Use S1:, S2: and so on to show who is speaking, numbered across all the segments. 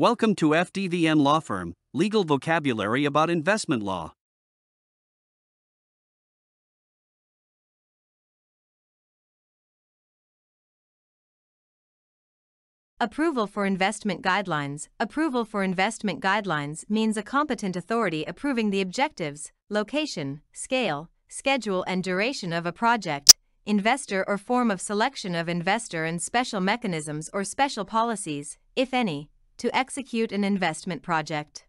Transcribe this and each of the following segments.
S1: Welcome to FDVN Law Firm, legal vocabulary about investment law.
S2: Approval for investment guidelines. Approval for investment guidelines means a competent authority approving the objectives, location, scale, schedule and duration of a project, investor or form of selection of investor and special mechanisms or special policies, if any, to execute an investment project.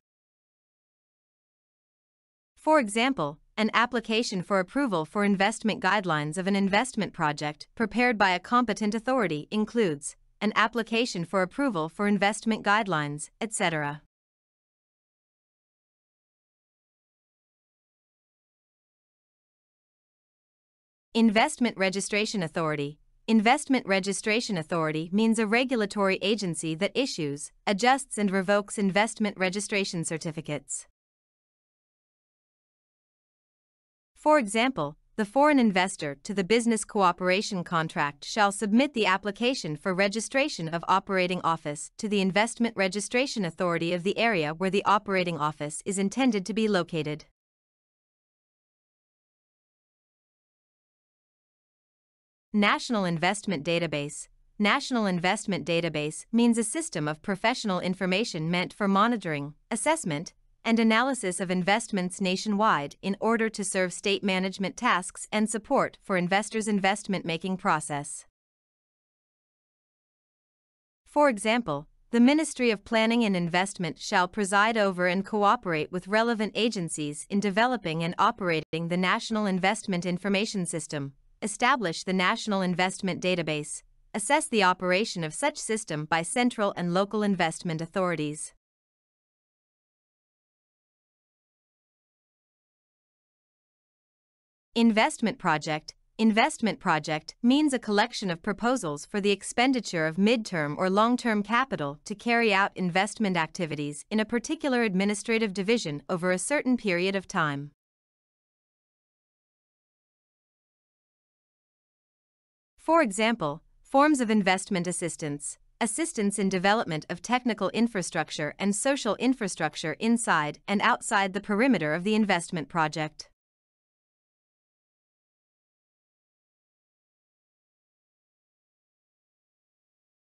S2: For example, an application for approval for investment guidelines of an investment project prepared by a competent authority includes an application for approval for investment guidelines, etc. Investment Registration Authority. Investment Registration Authority means a regulatory agency that issues, adjusts and revokes investment registration certificates. For example, the foreign investor to the business cooperation contract shall submit the application for registration of operating office to the Investment Registration Authority of the area where the operating office is intended to be located. National Investment Database. National Investment Database means a system of professional information meant for monitoring, assessment, and analysis of investments nationwide in order to serve state management tasks and support for investors' investment-making process. For example, the Ministry of Planning and Investment shall preside over and cooperate with relevant agencies in developing and operating the National Investment Information System, establish the National Investment Database, assess the operation of such system by central and local investment authorities. Investment Project. Investment project means a collection of proposals for the expenditure of mid-term or long-term capital to carry out investment activities in a particular administrative division over a certain period of time. For example, forms of investment assistance, assistance in development of technical infrastructure and social infrastructure inside and outside the perimeter of the investment project.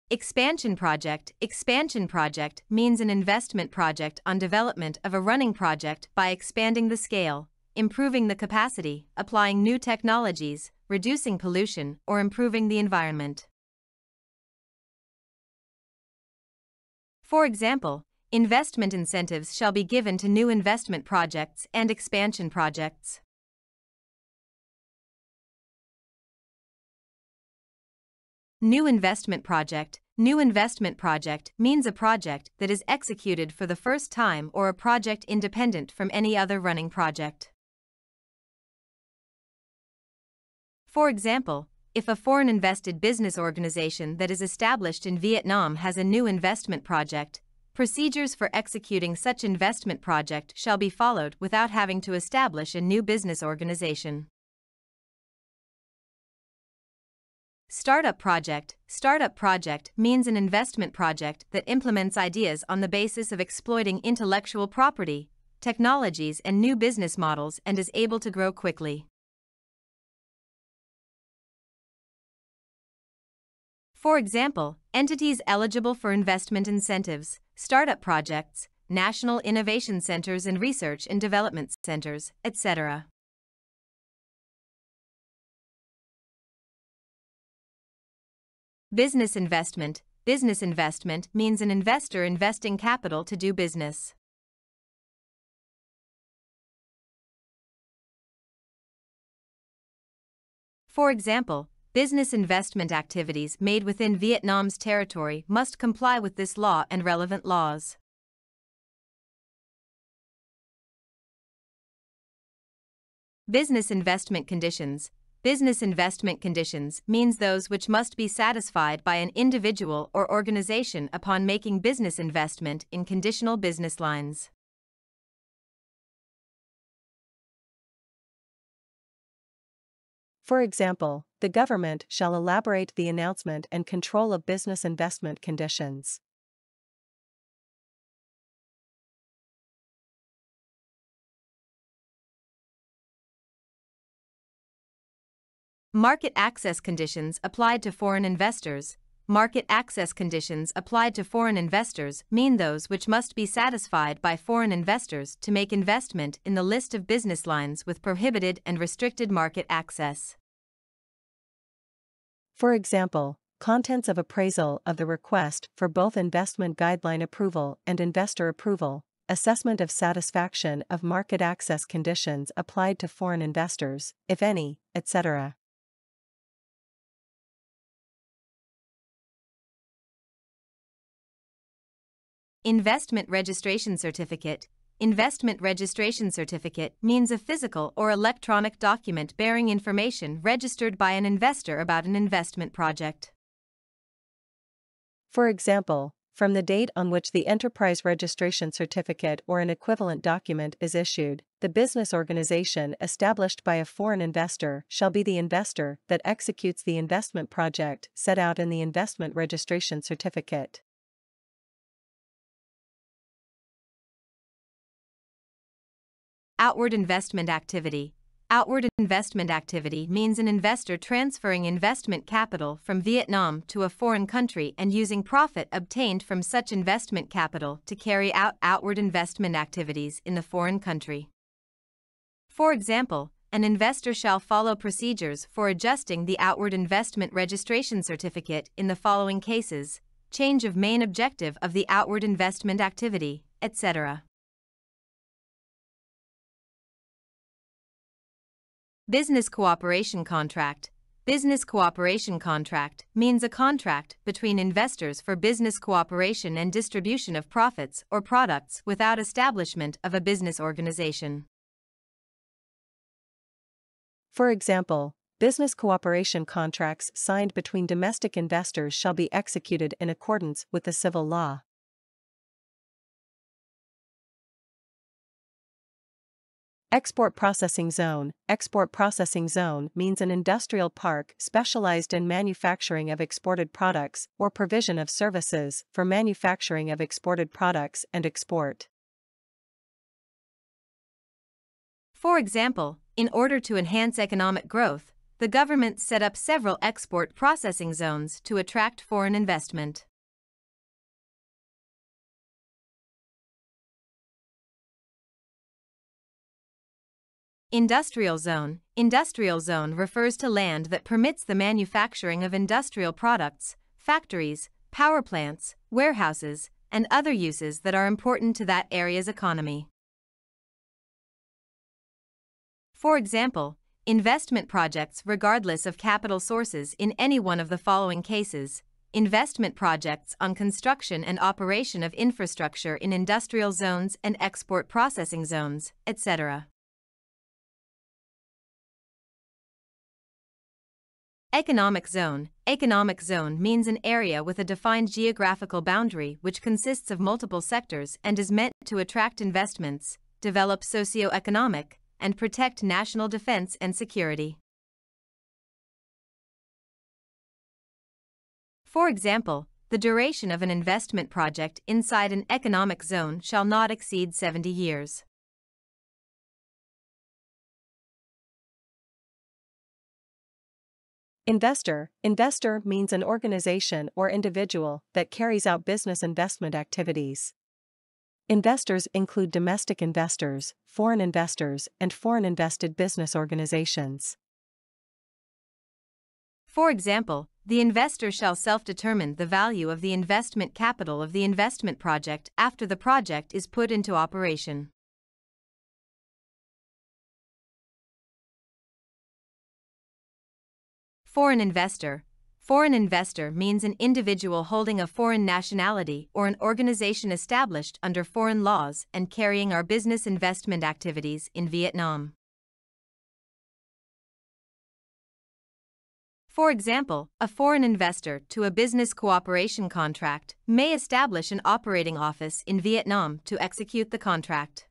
S2: Expansion project. Expansion project means an investment project on development of a running project by expanding the scale, improving the capacity, applying new technologies, reducing pollution, or improving the environment. For example, investment incentives shall be given to new investment projects and expansion projects. New investment project. New investment project means a project that is executed for the first time or a project independent from any other running project. For example, if a foreign invested business organization that is established in Vietnam has a new investment project, procedures for executing such investment project shall be followed without having to establish a new business organization. Startup project. Startup project means an investment project that implements ideas on the basis of exploiting intellectual property, technologies and new business models and is able to grow quickly. For example, entities eligible for investment incentives, startup projects, national innovation centers and research and development centers, etc. Business investment. Business investment means an investor investing capital to do business. For example, business investment activities made within Vietnam's territory must comply with this law and relevant laws. Business investment conditions. Business investment conditions means those which must be satisfied by an individual or organization upon making business investment in conditional business lines.
S3: For example, the government shall elaborate the announcement and control of business investment conditions.
S2: Market access conditions applied to foreign investors. Market access conditions applied to foreign investors mean those which must be satisfied by foreign investors to make investment in the list of business lines with prohibited and restricted market access.
S3: For example, contents of appraisal of the request for both investment guideline approval and investor approval, assessment of satisfaction of market access conditions applied to foreign investors, if any, etc.
S2: Investment registration certificate. Investment registration certificate means a physical or electronic document bearing information registered by an investor about an investment project.
S3: For example, from the date on which the enterprise registration certificate or an equivalent document is issued, the business organization established by a foreign investor shall be the investor that executes the investment project set out in the investment registration certificate.
S2: Outward investment activity. Outward investment activity means an investor transferring investment capital from Vietnam to a foreign country and using profit obtained from such investment capital to carry out outward investment activities in the foreign country. For example, an investor shall follow procedures for adjusting the outward investment registration certificate in the following cases: change of main objective of the outward investment activity, etc. Business cooperation contract. Business cooperation contract means a contract between investors for business cooperation and distribution of profits or products without establishment of a business organization.
S3: For example, business cooperation contracts signed between domestic investors shall be executed in accordance with the civil law. Export processing zone. Export processing zone means an industrial park specialized in manufacturing of exported products or provision of services for manufacturing of exported products and export.
S2: For example, in order to enhance economic growth, the government set up several export processing zones to attract foreign investment. Industrial zone. Industrial zone refers to land that permits the manufacturing of industrial products, factories, power plants, warehouses, and other uses that are important to that area's economy. For example, investment projects regardless of capital sources in any one of the following cases: investment projects on construction and operation of infrastructure in industrial zones and export processing zones, etc. Economic zone. Economic zone means an area with a defined geographical boundary which consists of multiple sectors and is meant to attract investments, develop socio-economic, and protect national defense and security. For example, the duration of an investment project inside an economic zone shall not exceed 70 years.
S3: Investor. Investor means an organization or individual that carries out business investment activities. Investors include domestic investors, and foreign invested business organizations.
S2: For example, the investor shall self-determine the value of the investment capital of the investment project after the project is put into operation. Foreign investor. Foreign investor means an individual holding a foreign nationality or an organization established under foreign laws and carrying our business investment activities in Vietnam. For example, a foreign investor to a business cooperation contract may establish an operating office in Vietnam to execute the contract.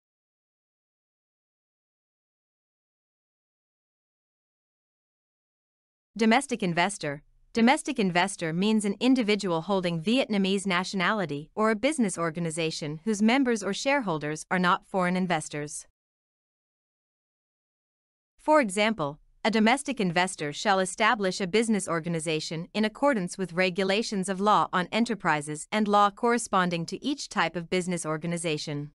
S2: Domestic investor. Domestic investor means an individual holding Vietnamese nationality or a business organization whose members or shareholders are not foreign investors. For example, A domestic investor shall establish a business organization in accordance with regulations of law on enterprises and law corresponding to each type of business organization.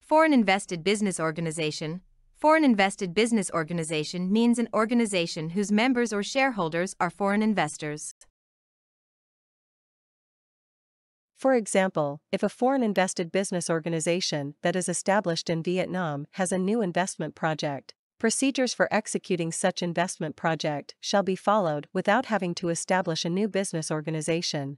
S2: Foreign invested business organization. Foreign invested business organization means an organization whose members or shareholders are foreign investors.
S3: For example, if a foreign invested business organization that is established in Vietnam has a new investment project, procedures for executing such investment project shall be followed without having to establish a new business organization.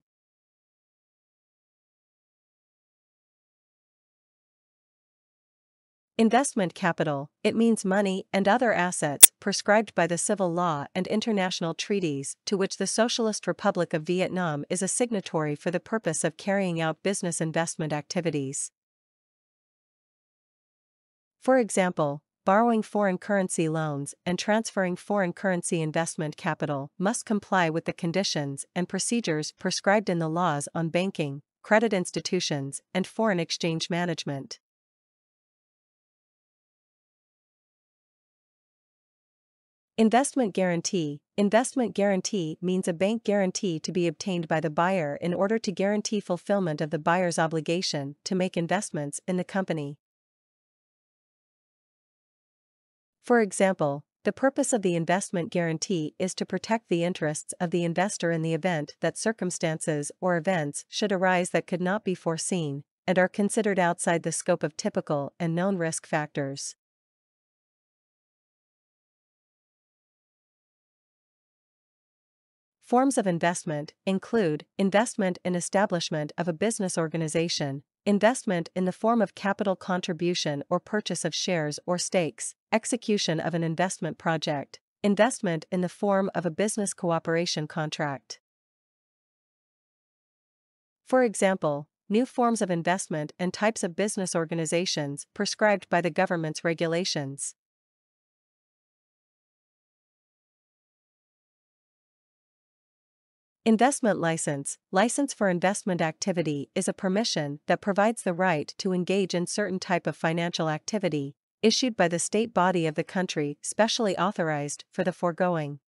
S3: Investment capital, it means money and other assets prescribed by the civil law and international treaties to which the Socialist Republic of Vietnam is a signatory for the purpose of carrying out business investment activities. For example, borrowing foreign currency loans and transferring foreign currency investment capital must comply with the conditions and procedures prescribed in the laws on banking, credit institutions, and foreign exchange management. Investment guarantee. Investment guarantee means a bank guarantee to be obtained by the buyer in order to guarantee fulfillment of the buyer's obligation to make investments in the company. For example, the purpose of the investment guarantee is to protect the interests of the investor in the event that circumstances or events should arise that could not be foreseen and are considered outside the scope of typical and known risk factors. Forms of investment include investment in establishment of a business organization, investment in the form of capital contribution or purchase of shares or stakes, execution of an investment project, investment in the form of a business cooperation contract. For example, new forms of investment and types of business organizations prescribed by the government's regulations. Investment license. License for investment activity is a permission that provides the right to engage in certain type of financial activity, issued by the state body of the country specially authorized for the foregoing.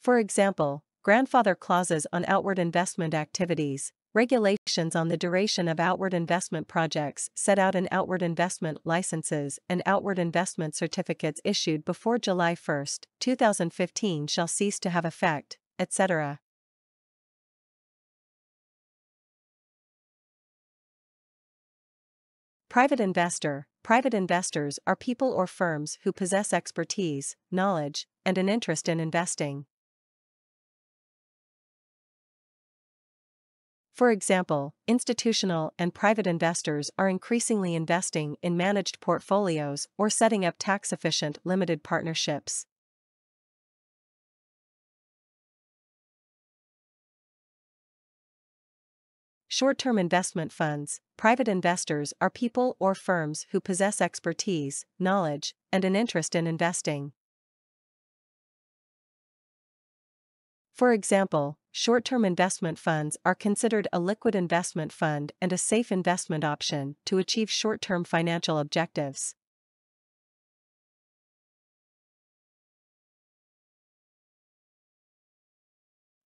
S3: For example, grandfather clauses on outward investment activities, regulations on the duration of outward investment projects set out in outward investment licenses and outward investment certificates issued before July 1, 2015 shall cease to have effect, etc. Private investor. Private investors are people or firms who possess expertise, knowledge, and an interest in investing. For example, institutional and private investors are increasingly investing in managed portfolios or setting up tax-efficient limited partnerships. Short-term investment funds. Private investors are people or firms who possess expertise, knowledge, and an interest in investing. For example, short-term investment funds are considered a liquid investment fund and a safe investment option to achieve short-term financial objectives.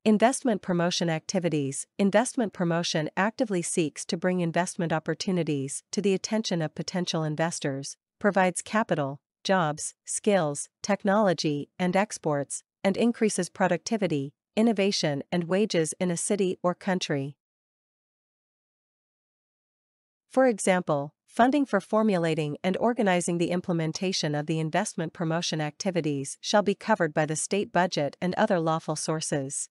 S3: Investment promotion activities. Investment promotion actively seeks to bring investment opportunities to the attention of potential investors, provides capital, jobs, skills, technology, and exports, and increases productivity, innovation, and wages in a city or country. For example, funding for formulating and organizing the implementation of the investment promotion activities shall be covered by the state budget and other lawful sources.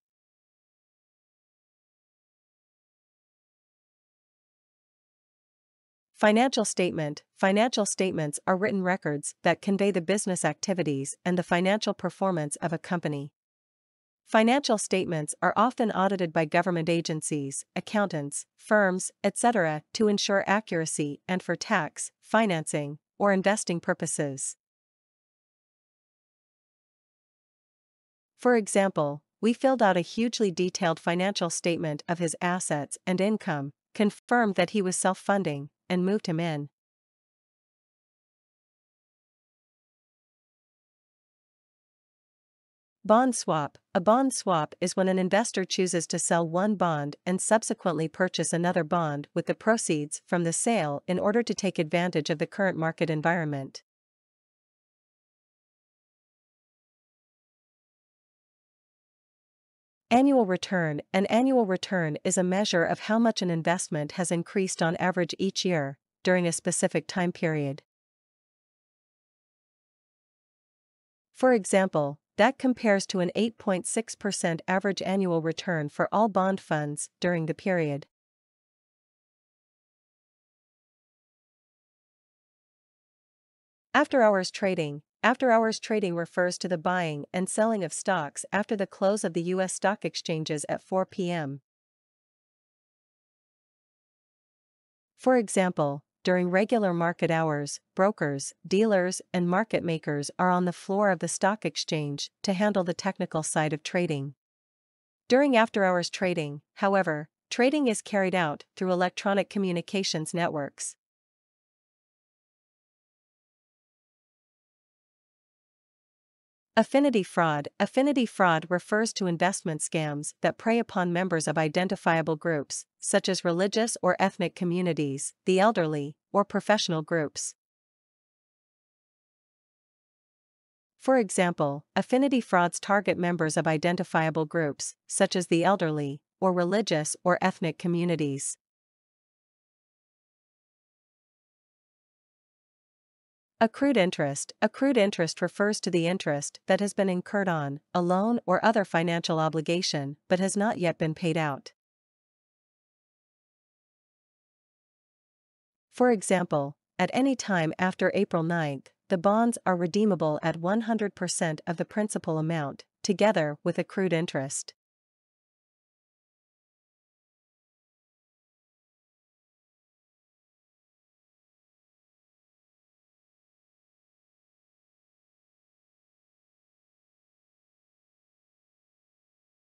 S3: Financial statement. Financial statements are written records that convey the business activities and the financial performance of a company. Financial statements are often audited by government agencies, accountants, firms, etc. to ensure accuracy and for tax, financing, or investing purposes. For example, we filled out a hugely detailed financial statement of his assets and income, confirmed that he was self-funding, and moved him in. Bond swap. A bond swap is when an investor chooses to sell one bond and subsequently purchase another bond with the proceeds from the sale in order to take advantage of the current market environment. Annual return. An annual return is a measure of how much an investment has increased on average each year, during a specific time period. For example, that compares to an 8.6% average annual return for all bond funds during the period. After-hours trading. After-hours trading refers to the buying and selling of stocks after the close of the U.S. stock exchanges at 4 p.m. For example, during regular market hours, brokers, dealers, and market makers are on the floor of the stock exchange to handle the technical side of trading. During after-hours trading, however, trading is carried out through electronic communications networks. Affinity fraud. Affinity fraud refers to investment scams that prey upon members of identifiable groups, such as religious or ethnic communities, the elderly, or professional groups. For example, affinity frauds target members of identifiable groups, such as the elderly, or religious or ethnic communities. Accrued interest. Accrued interest refers to the interest that has been incurred on a loan or other financial obligation but has not yet been paid out. For example, at any time after April 9, the bonds are redeemable at 100% of the principal amount, together with accrued interest.